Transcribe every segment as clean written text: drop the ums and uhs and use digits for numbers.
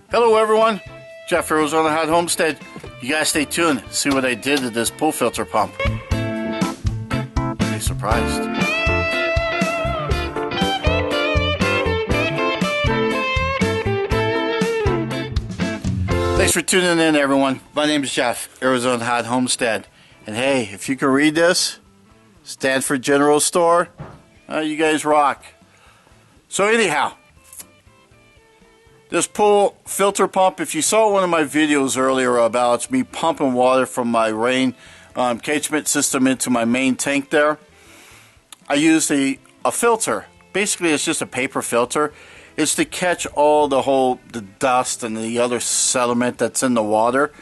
Hello everyone, Jeff ArizonaHotHomestead. You guys stay tuned, see what I did to this pool filter pump. Be surprised. Thanks for tuning in everyone. My name is Jeff, ArizonaHotHomestead. And hey, if you can read this, Stanford General Store, you guys rock. So anyhow, this pool filter pump, if you saw one of my videos earlier about me pumping water from my rain catchment system into my main tank there, I used a filter. Basically, it's just a paper filter. It's to catch all the dust and the other sediment that's in the water.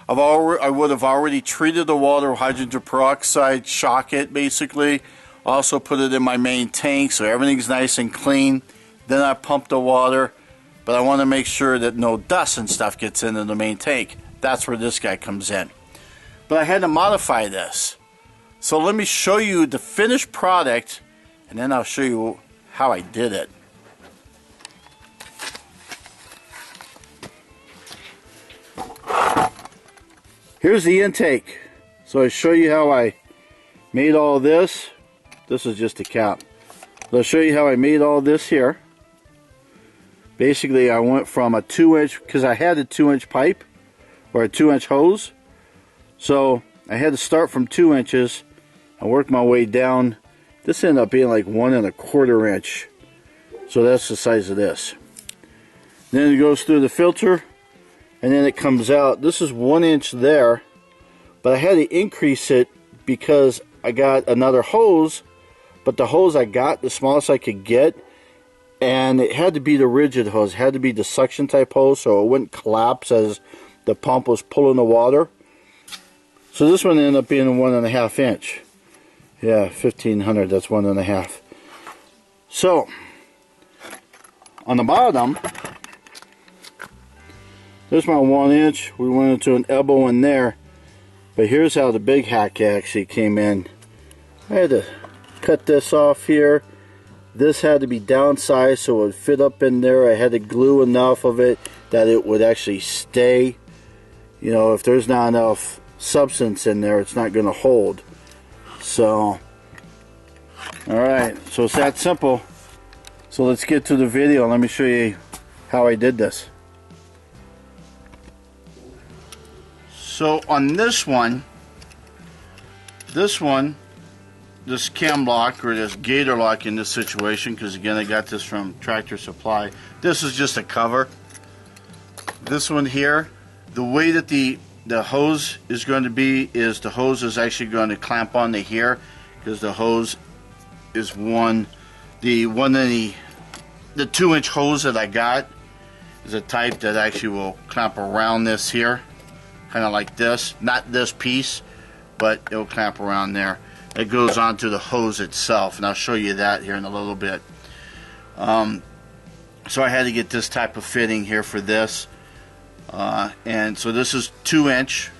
I would have already treated the water with hydrogen peroxide, shock it basically. Also put it in my main tank so everything's nice and clean. Then I pump the water. But I want to make sure that no dust and stuff gets into the main tank. That's where this guy comes in. But I had to modify this. So let me show you the finished product, and then I'll show you how I did it. Here's the intake. So I show you how I made all this. This is just a cap. I'll show you how I made all this here. Basically, I went from a 2-inch, because I had a 2-inch pipe, or a 2-inch hose. So I had to start from 2 inches and work my way down. This ended up being like 1 1/4 inch. So that's the size of this. Then it goes through the filter, and then it comes out. This is 1 inch there, but I had to increase it because I got another hose, but the hose I got, the smallest I could get, and it had to be the rigid hose. It had to be the suction type hose so it wouldn't collapse as the pump was pulling the water. So this one ended up being 1 1/2 inch. Yeah, 1500, that's 1 1/2. So, on the bottom, there's my 1 inch. We went into an elbow in there. But here's how the big hack actually came in. I had to cut this off here. This had to be downsized so it would fit up in there. I had to glue enough of it that it would actually stay. You know, if there's not enough substance in there, it's not going to hold. So, alright, so it's that simple. So let's get to the video. Let me show you how I did this. So on this cam lock, or this gator lock in this situation, because again I got this from Tractor Supply. This is just a cover. This one here, the way that the hose is going to be is the hose is actually going to clamp onto here, because the hose is the 2-inch hose that I got is a type that actually will clamp around this here, kind of like this. Not this piece, but it will clamp around there. It goes onto the hose itself, and I'll show you that here in a little bit. So I had to get this type of fitting here for this, and so this is 2-inch.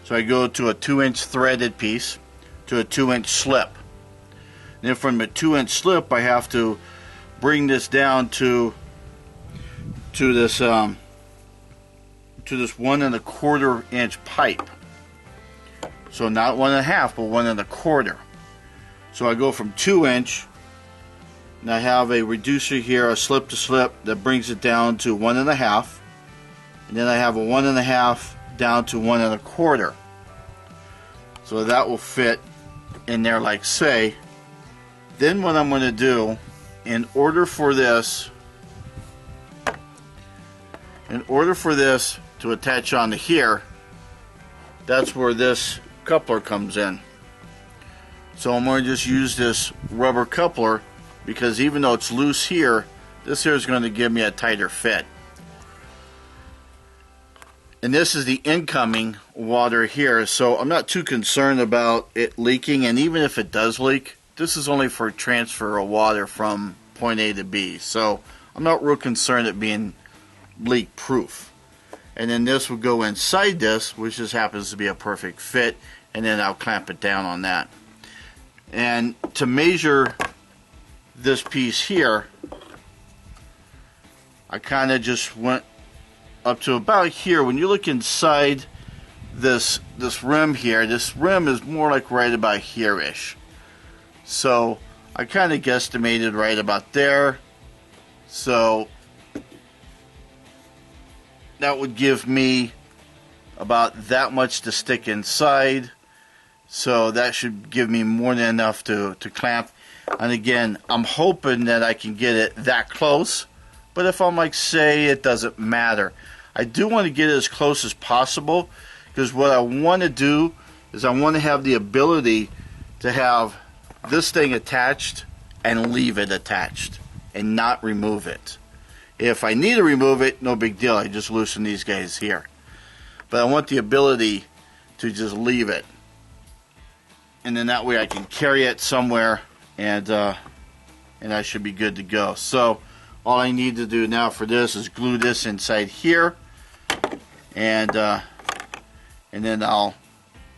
So I go to a 2-inch threaded piece to a 2-inch slip. And then from the 2-inch slip, I have to bring this down to this 1 1/4 inch pipe. So not 1 1/2, but 1 1/4. So I go from 2-inch, and I have a reducer here, a slip to slip, that brings it down to 1 1/2, and then I have a 1 1/2 down to 1 1/4. So that will fit in there like say. Then what I'm going to do, in order for this to attach onto here, that's where this coupler comes in. So I'm going to just use this rubber coupler, because even though it's loose here, this here is going to give me a tighter fit. And this is the incoming water here, so I'm not too concerned about it leaking. And even if it does leak, this is only for transfer of water from point A to B, so I'm not real concerned at being leak proof. And then this will go inside this, which just happens to be a perfect fit, and then I'll clamp it down on that. And to measure this piece here, I kind of just went up to about here. When you look inside this rim here, this rim is more like right about here-ish. So I kind of guesstimated right about there. So that would give me about that much to stick inside. So that should give me more than enough to clamp. And again, I'm hoping that I can get it that close. But if I'm like, say, it doesn't matter. I do want to get it as close as possible, because what I want to do is I want to have the ability to have this thing attached and leave it attached and not remove it. If I need to remove it, no big deal. I just loosen these guys here. But I want the ability to just leave it. And then that way I can carry it somewhere, and I should be good to go. So all I need to do now for this is glue this inside here, and then I'll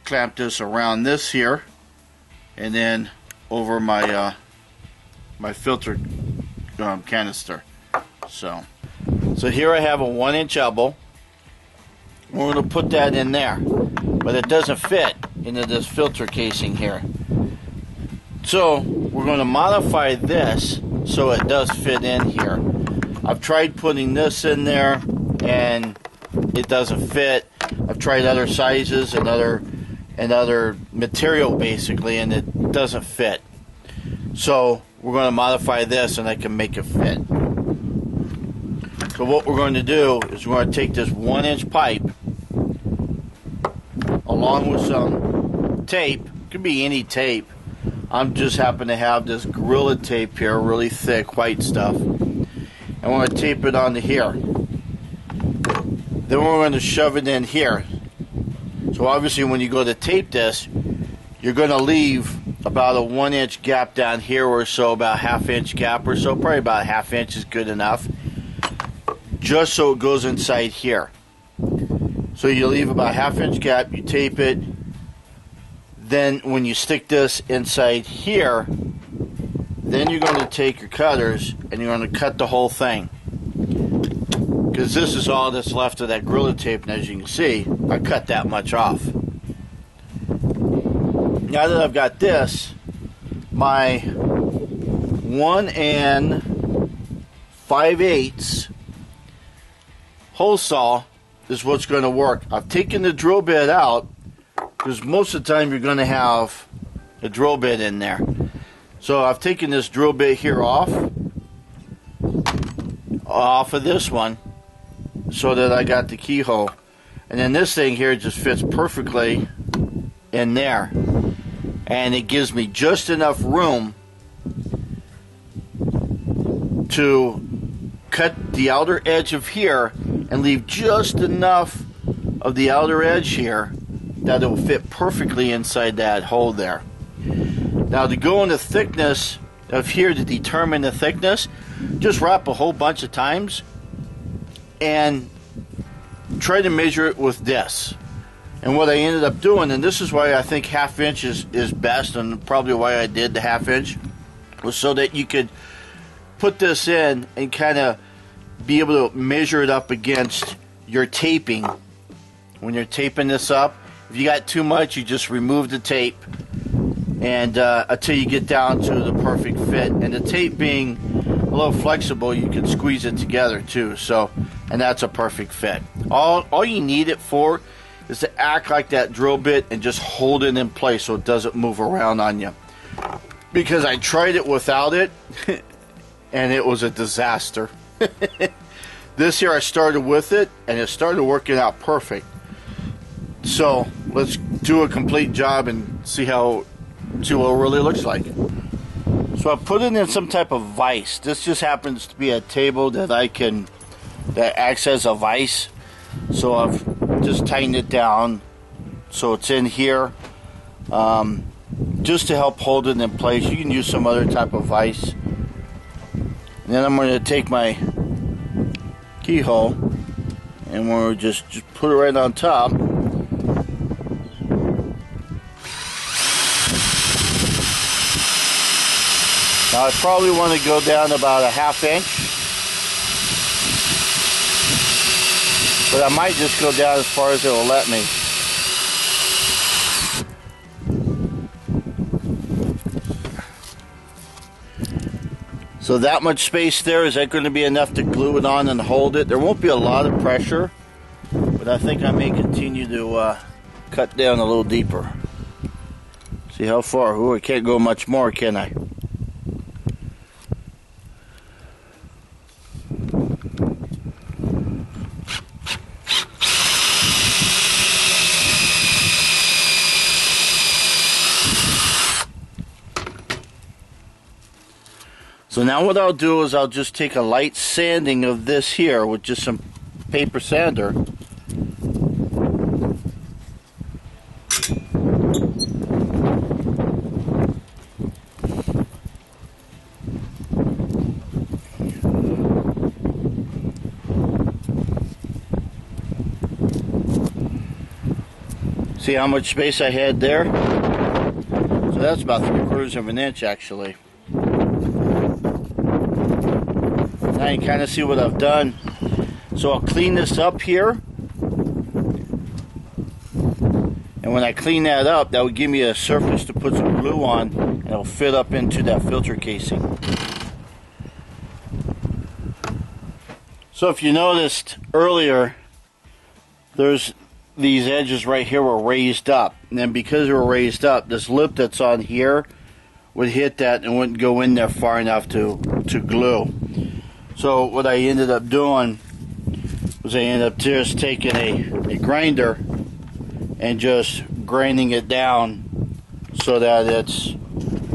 clamp this around this here, and then over my my filter canister. So here I have a 1-inch elbow. We're going to put that in there, but it doesn't fit into this filter casing here. So we're going to modify this so it does fit in here. I've tried putting this in there and it doesn't fit. I've tried other sizes and other material basically, and it doesn't fit. So we're going to modify this and I can make it fit. So what we're going to do is we're going to take this 1-inch pipe along with some tape. It could be any tape. I'm just happen to have this Gorilla tape here, really thick white stuff. And we're going to tape it onto here. Then we're going to shove it in here. So obviously when you go to tape this, you're going to leave about a 1-inch gap down here or so, about a 1/2-inch gap or so. Probably about a 1/2 inch is good enough. Just so it goes inside here. So you leave about a 1/2-inch gap, you tape it. Then when you stick this inside here, then you're going to take your cutters and you're going to cut the whole thing. Because this is all that's left of that Gorilla tape, and as you can see, I cut that much off. Now that I've got this, my 1 5/8 hole saw is what's going to work. I've taken the drill bit out, because most of the time you're going to have a drill bit in there. So I've taken this drill bit here off of this one, so that I got the keyhole. And then this thing here just fits perfectly in there. And it gives me just enough room to cut the outer edge of here and leave just enough of the outer edge here that it will fit perfectly inside that hole there. Now to go in the thickness of here, to determine the thickness, just wrap a whole bunch of times and try to measure it with this. And what I ended up doing, and this is why I think 1/2 inch is best, and probably why I did the 1/2 inch, was so that you could put this in and kind of be able to measure it up against your taping. When you're taping this up, if you got too much, you just remove the tape, and until you get down to the perfect fit. And the tape being a little flexible, you can squeeze it together too. So, and that's a perfect fit. All you need it for is to act like that drill bit and just hold it in place so it doesn't move around on you. Because I tried it without it, and it was a disaster. This year I started with it, and it started working out perfect. So let's do a complete job and see what it really looks like. So I put it in some type of vise. This just happens to be a table that acts as a vise. So I've just tightened it down so it's in here, just to help hold it in place. You can use some other type of vise. And then I'm going to take my keyhole and we'll just put it right on top. Now I probably want to go down about a 1/2 inch. but I might just go down as far as it will let me. So that much space there, is that going to be enough to glue it on and hold it? There won't be a lot of pressure, but I think I may continue to cut down a little deeper. See how far? Ooh, I can't go much more, can I? So now what I'll do is I'll just take a light sanding of this here with just some paper sander. See how much space I had there? So that's about 3/4 of an inch actually. Now you kind of see what I've done. So I'll clean this up here. And when I clean that up, that will give me a surface to put some glue on, and it'll fit up into that filter casing. So if you noticed earlier, there's these edges right here were raised up. And then because they were raised up, this lip that's on here would hit that and wouldn't go in there far enough to glue. So what I ended up doing was I ended up just taking a grinder and just grinding it down so that it's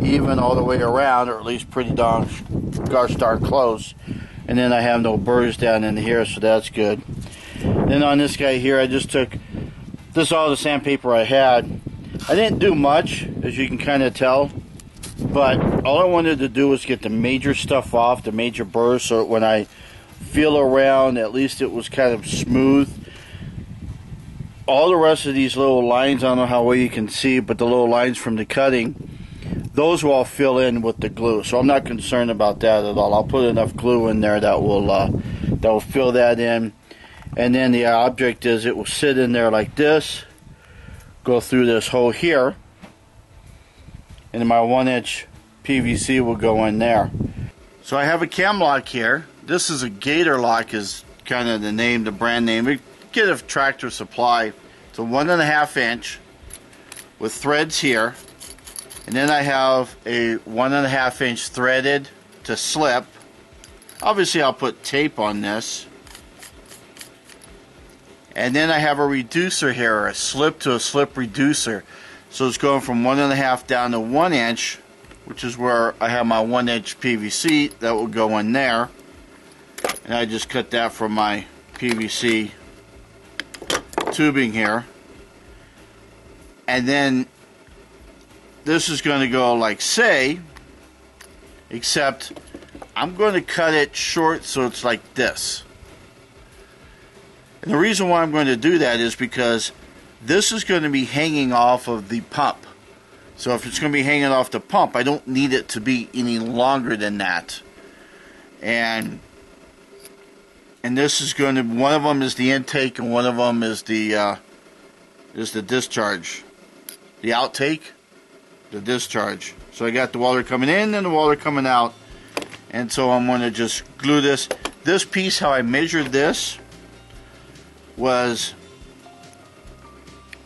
even all the way around, or at least pretty gosh darn close. And then I have no burrs down in here, so that's good. Then on this guy here, I just took this all the sandpaper I had. I didn't do much, as you can kind of tell. But all I wanted to do was get the major stuff off, the major burrs, so that when I feel around, at least it was kind of smooth. All the rest of these little lines, I don't know how well you can see, but the little lines from the cutting, those will all fill in with the glue. So I'm not concerned about that at all. I'll put enough glue in there that will fill that in. And then the object is it will sit in there like this, go through this hole here, and my 1-inch PVC will go in there. So I have a cam lock here. This is a Gator lock, is kind of the name, the brand name. We get a Tractor Supply. It's a 1.5 inch with threads here, and then I have a 1.5 inch threaded to slip. Obviously I'll put tape on this. And then I have a reducer here, a slip to a slip reducer. So it's going from 1.5 down to 1 inch, which is where I have my 1-inch PVC that will go in there. And I just cut that from my PVC tubing here. And then this is going to go like say, except I'm going to cut it short so it's like this. And the reason why I'm going to do that is because this is going to be hanging off of the pump. So if it's going to be hanging off the pump, I don't need it to be any longer than that. And this is going to, one of them is the intake and one of them is the discharge. The outtake, the discharge. So I got the water coming in and the water coming out. And so I'm going to just glue this. This piece, how I measured this, was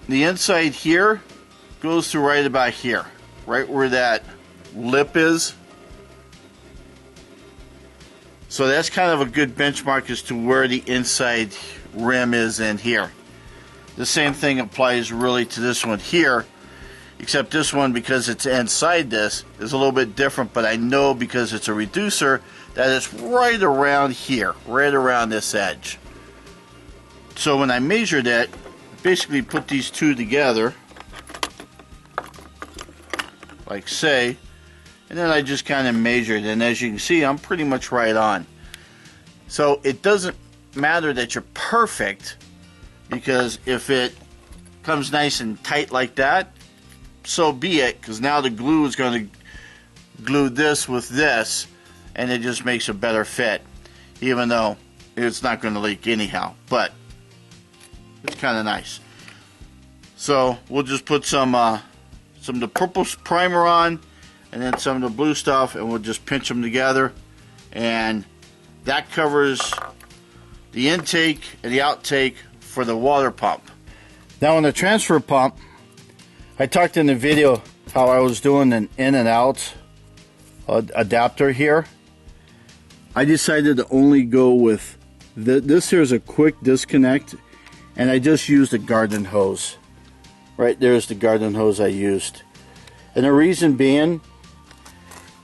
the inside here goes through right about here, right where that lip is. So that's kind of a good benchmark as to where the inside rim is in here. The same thing applies really to this one here, except this one, because it's inside this, is a little bit different, but I know because it's a reducer that it's right around here, right around this edge. So when I measured it, basically put these two together, like say, and then I just kind of measured, and as you can see, I'm pretty much right on. So it doesn't matter that you're perfect, because if it comes nice and tight like that, so be it, because now the glue is going to glue this with this, and it just makes a better fit, even though it's not going to leak anyhow. But It's kind of nice. So we'll just put some of the purple primer on, and then some of the blue stuff, and we'll just pinch them together, and that covers the intake and the outtake for the water pump. Now on the transfer pump, I talked in the video how I was doing an in and out adapter here. I decided to only go with this. Here's a quick disconnect, and I just used a garden hose. Right there's the garden hose I used. And the reason being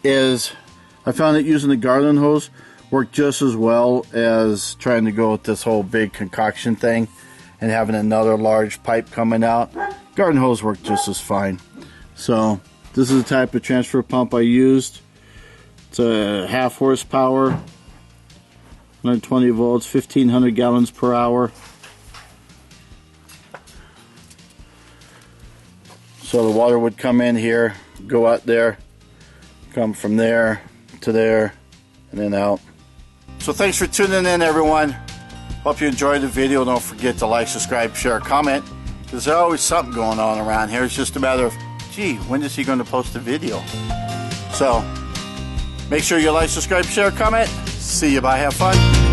is I found that using the garden hose worked just as well as trying to go with this whole big concoction thing and having another large pipe coming out. Garden hose worked just as fine. So this is the type of transfer pump I used. It's a 1/2 horsepower, 120 volts, 1500 gallons per hour. So the water would come in here, go out there, come from there to there, and then out. So thanks for tuning in, everyone. Hope you enjoyed the video. Don't forget to like, subscribe, share, comment, because there's always something going on around here. It's just a matter of, gee, when is he going to post a video? So make sure you like, subscribe, share, comment. See you. Bye. Have fun.